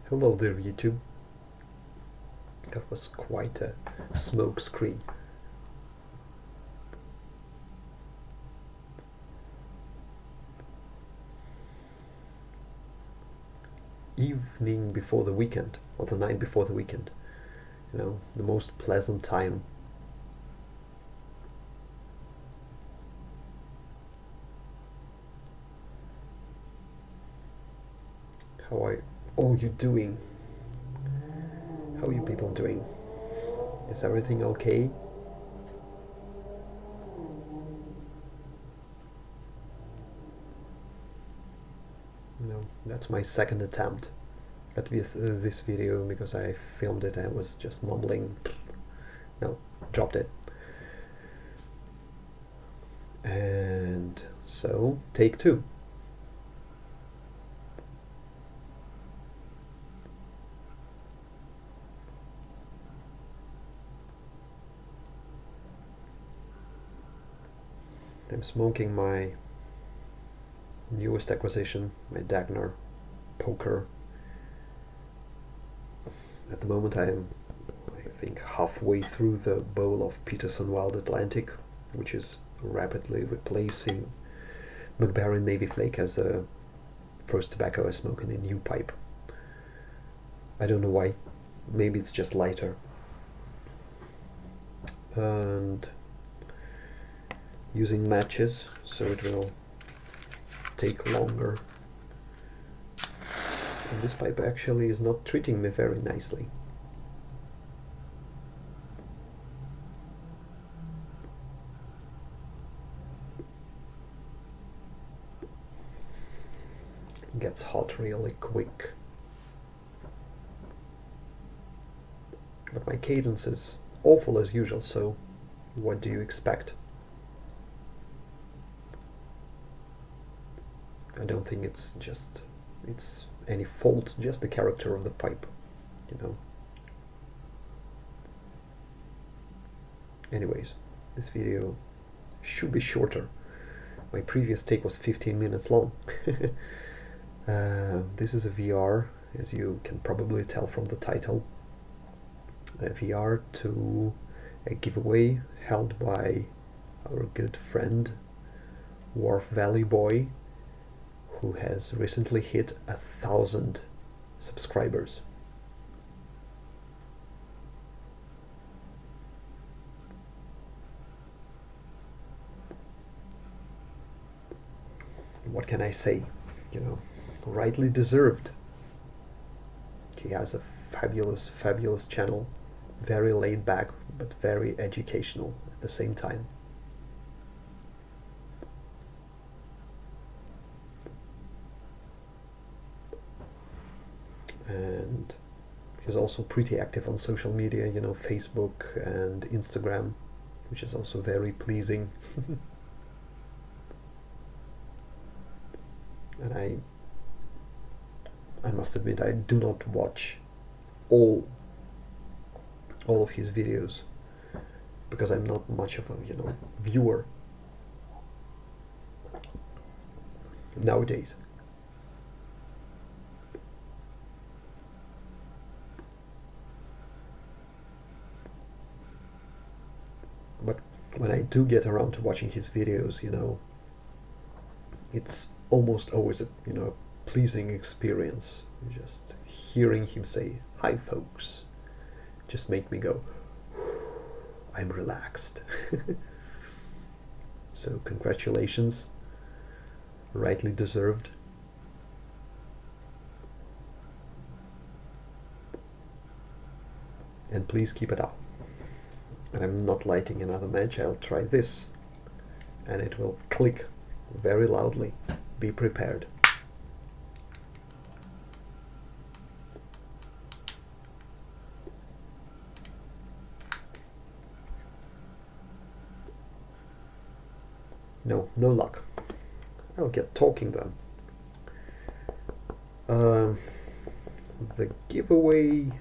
Hello there, YouTube. That was quite a smoke screen. Evening before the weekend, or the night before the weekend. You know, the most pleasant time. How are all you doing? How are you people doing? Is everything okay? No, that's my second attempt at this video because I filmed it and I was just mumbling. No, dropped it. And so, take two. I'm smoking my newest acquisition, my Dagnar poker. At the moment I think halfway through the bowl of Peterson Wild Atlantic, which is rapidly replacing McBaron Navy Flake as the first tobacco I smoke in a new pipe. I don't know why, maybe it's just lighter. And using matches so it will take longer. And this pipe actually is not treating me very nicely. It gets hot really quick. But my cadence is awful as usual, so what do you expect? I don't think it's any fault, just the character of the pipe, you know. Anyways, this video should be shorter. My previous take was 15 minutes long. This is a VR, as you can probably tell from the title. A VR to a giveaway held by our good friend WharfeValleyBoy, who has recently hit 1,000 subscribers. What can I say? You know, rightly deserved. He has a fabulous channel, very laid back but very educational at the same time. And he's also pretty active on social media, you know, Facebook and Instagram, which is also very pleasing. And I must admit, I do not watch all of his videos because I'm not much of a, you know, viewer nowadays. But when I do get around to watching his videos, you know, it's almost always a, you know, a pleasing experience. Just hearing him say, "Hi folks," just make me go, I'm relaxed. So congratulations, rightly deserved. And please keep it up. And I'm not lighting another match, I'll try this and it will click very loudly. Be prepared. No luck. I'll get talking then. The giveaway,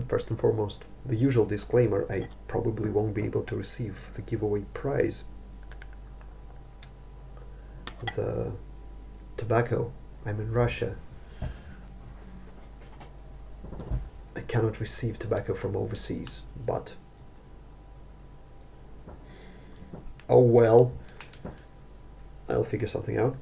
first and foremost, the usual disclaimer, I probably won't be able to receive the giveaway prize. The tobacco, I'm in Russia. I cannot receive tobacco from overseas, but oh well, I'll figure something out.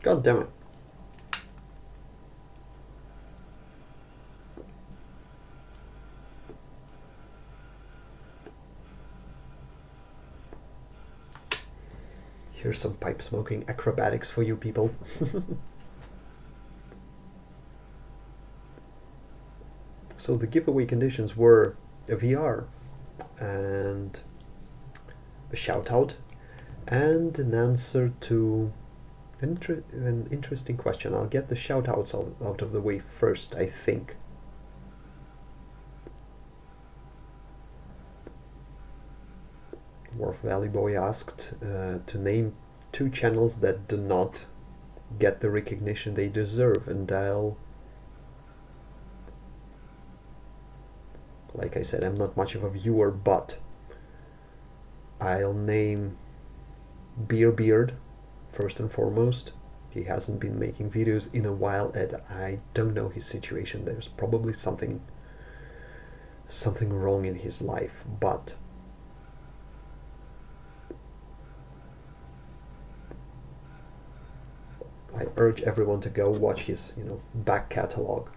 God damn it. Here's some pipe smoking acrobatics for you people. So the giveaway conditions were a VR and a shout out and an answer to an interesting question. I'll get the shout outs out of the way first, I think. WharfeValleyBoy asked to name 2 channels that do not get the recognition they deserve, and like I said, I'm not much of a viewer, but I'll name Beard first and foremost. He hasn't been making videos in a while, and I don't know his situation. There's probably something wrong in his life, but I urge everyone to go watch his, back catalog.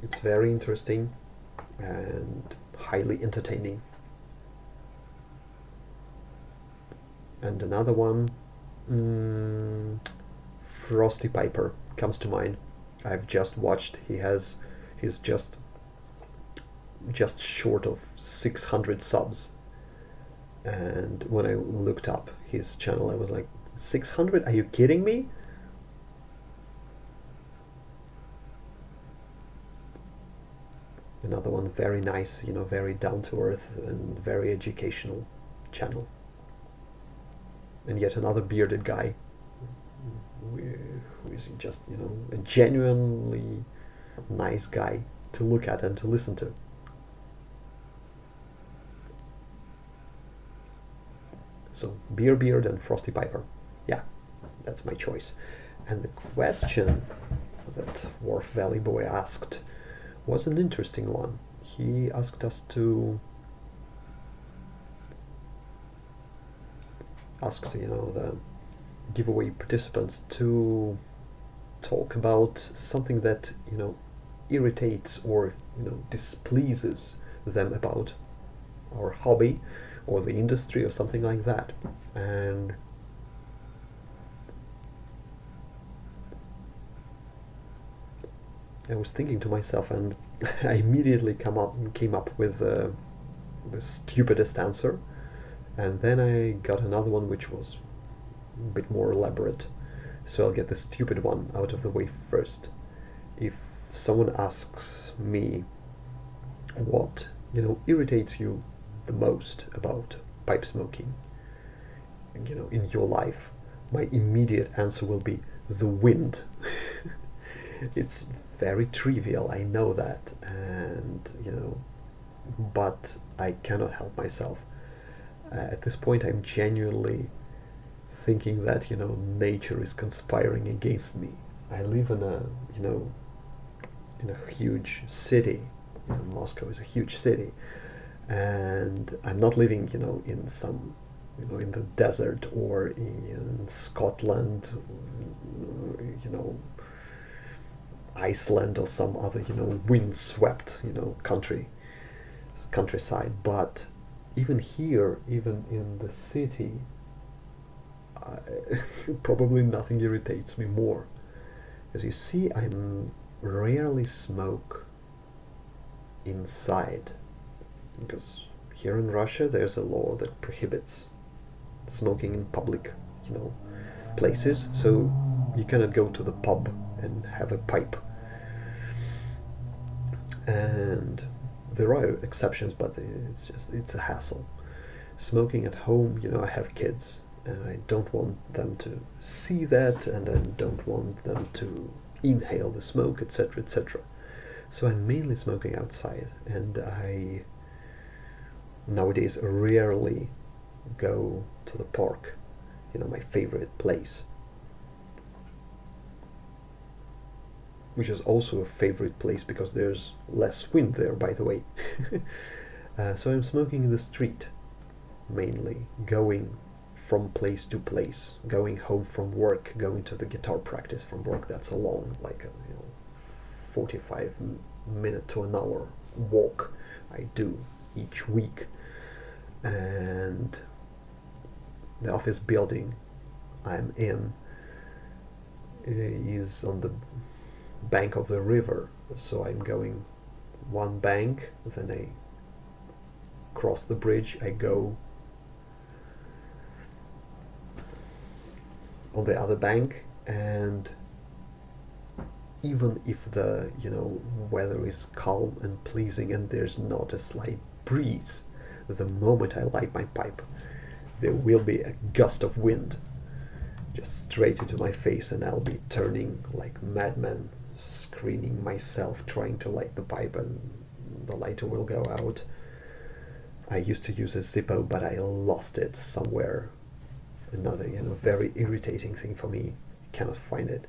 It's very interesting and highly entertaining. And another one, Frosty Piper comes to mind. I've just watched. He's just short of 600 subs. And when I looked up his channel, I was like, 600? Are you kidding me? Another one, very nice, very down to earth and very educational channel. And yet another bearded guy who is just, a genuinely nice guy to look at and to listen to. So Beard and Frosty Piper. Yeah, that's my choice. And the question that WharfeValleyBoy asked was an interesting one. He asked us to the giveaway participants to talk about something that irritates or displeases them about our hobby or the industry or something like that. And I was thinking to myself, and I immediately came up with the stupidest answer, and then I got another one which was a bit more elaborate. So I'll get the stupid one out of the way first. If someone asks me what irritates you the most about pipe smoking, in your life, my immediate answer will be the wind. It's very trivial, I know that, and but I cannot help myself. At this point, I'm genuinely thinking that nature is conspiring against me. I live in a huge city. Moscow is a huge city, and I'm not living in some in the desert or in Scotland, Iceland or some other windswept countryside. But even here, even in the city, probably nothing irritates me more. As you see, I rarely smoke inside, because here in Russia there's a law that prohibits smoking in public places, so you cannot go to the pub and have a pipe. And there are exceptions, but it's a hassle. Smoking at home, I have kids, and I don't want them to see that, and I don't want them to inhale the smoke, etc., etc. So I'm mainly smoking outside, and I nowadays rarely go to the park, my favorite place, which is also a favorite place because there's less wind there, by the way. So I'm smoking in the street, mainly, going from place to place, going home from work, going to the guitar practice from work. That's a long, like a 45 minute to an hour walk I do each week. And the office building I'm in is on the bank of the river, so I'm going one bank, then I cross the bridge, I go on the other bank, and even if the weather is calm and pleasing and there's not a slight breeze, the moment I light my pipe there will be a gust of wind just straight into my face, and I'll be turning like madman, screening myself, trying to light the pipe, and the lighter will go out. I used to use a Zippo, but I lost it somewhere. Another, very irritating thing for me. Cannot find it,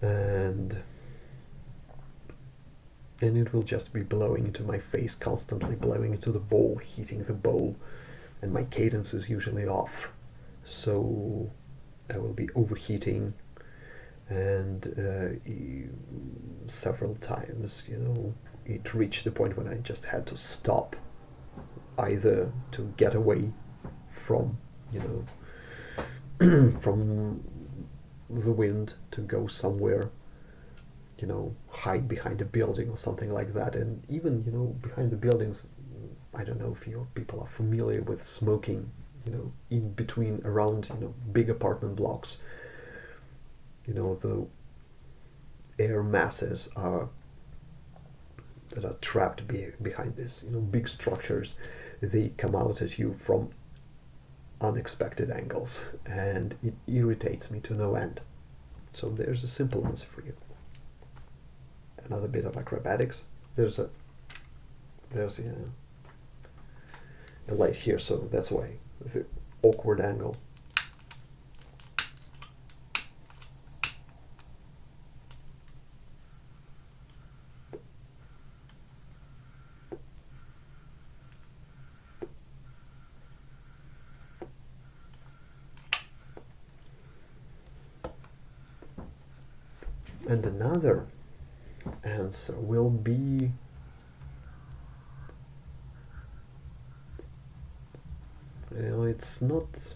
and it will just be blowing into my face, constantly blowing into the bowl, heating the bowl, and my cadence is usually off, so I will be overheating, and several times, it reached the point when I just had to stop, either to get away from, from the wind, to go somewhere, hide behind a building or something like that. And even, behind the buildings, I don't know if your people are familiar with smoking, in between, around, big apartment blocks. The air masses that are trapped behind this, big structures. They come out at you from unexpected angles, and it irritates me to no end. So there's a simple answer for you. Another bit of acrobatics. There's a light here, so that's why the awkward angle. And another answer will be it's not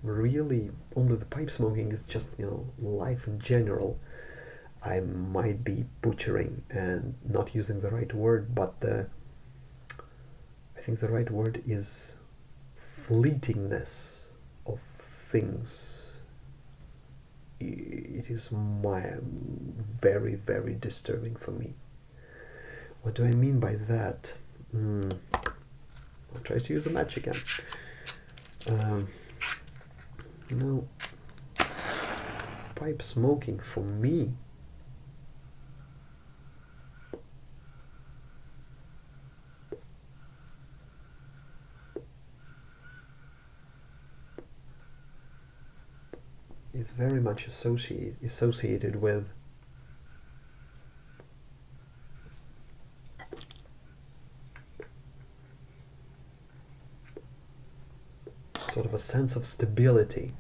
really only the pipe smoking, it's just life in general. I might be butchering and not using the right word, but I think the right word is fleetingness of things. It is very, very disturbing for me. What do I mean by that? I'll try to use a match again. Pipe smoking for me is very much associated with sort of a sense of stability,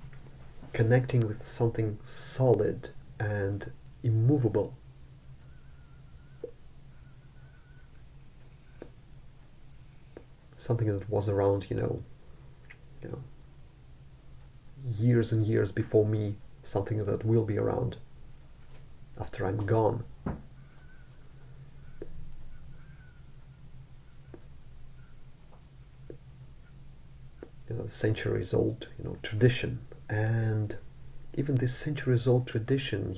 connecting with something solid and immovable. Something that was around, years and years before me, something that will be around after I'm gone. Centuries old, tradition. And even this centuries old tradition,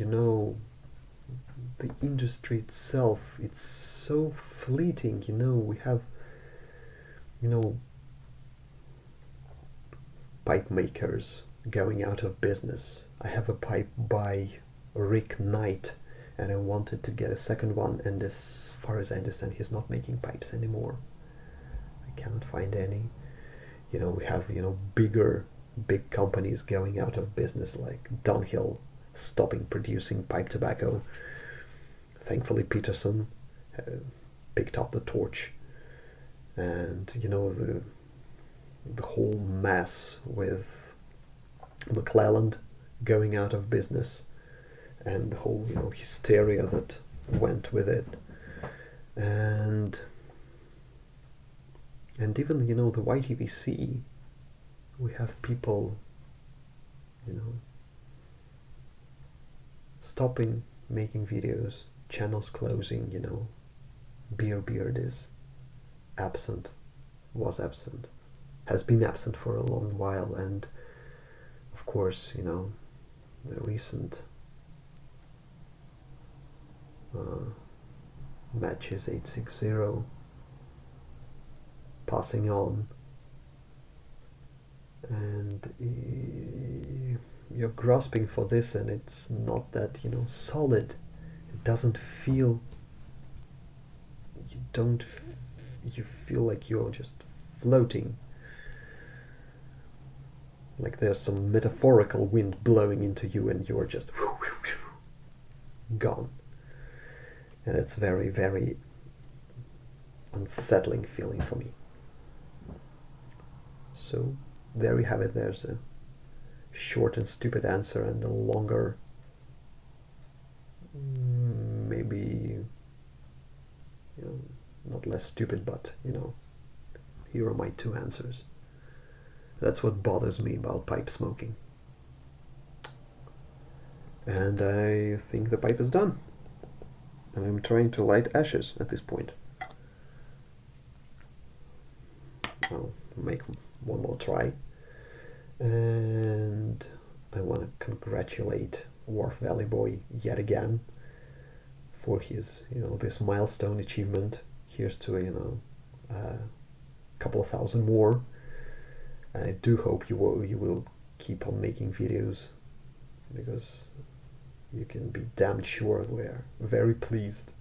the industry itself, it's so fleeting. We have, pipe makers going out of business. I have a pipe by Rick Knight, and I wanted to get a second one, and as far as I understand, he's not making pipes anymore. I cannot find any. We have, big companies going out of business, like Dunhill stopping producing pipe tobacco. Thankfully, Peterson picked up the torch, and the whole mess with McClelland going out of business, and the whole hysteria that went with it, and even the YTVC, we have people stopping making videos, channels closing. Beard is absent, was absent, has been absent for a long while, and of course the recent matches 860 passing on, and you're grasping for this, and it's not that solid. It doesn't feel, you feel like you're just floating, like there's some metaphorical wind blowing into you and you're just gone. And it's very, very unsettling feeling for me. So there you have it. There's a short and stupid answer, and a longer, maybe not less stupid, but here are my two answers. That's what bothers me about pipe smoking. And I think the pipe is done. And I'm trying to light ashes at this point. I'll make one more try. And I want to congratulate Wharf Valley Boy yet again for his, this milestone achievement. Here's to a couple of thousand more. And I do hope you will keep on making videos, because you can be damn sure we're very pleased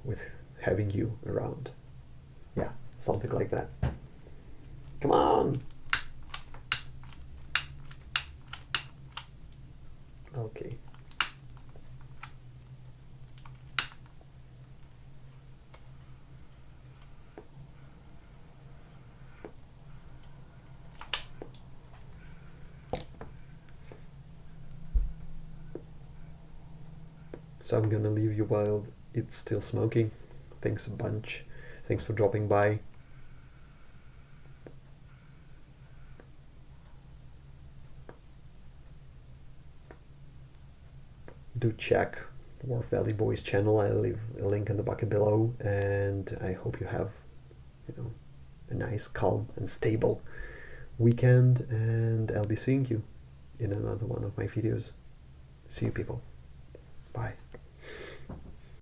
with having you around. Yeah, something like that. Come on! Okay. So I'm gonna leave you while it's still smoking. Thanks a bunch. Thanks for dropping by. Do check Wharf Valley Boys channel. I'll leave a link in the bucket below, and I hope you have a nice, calm and stable weekend, and I'll be seeing you in another one of my videos. See you people. Bye.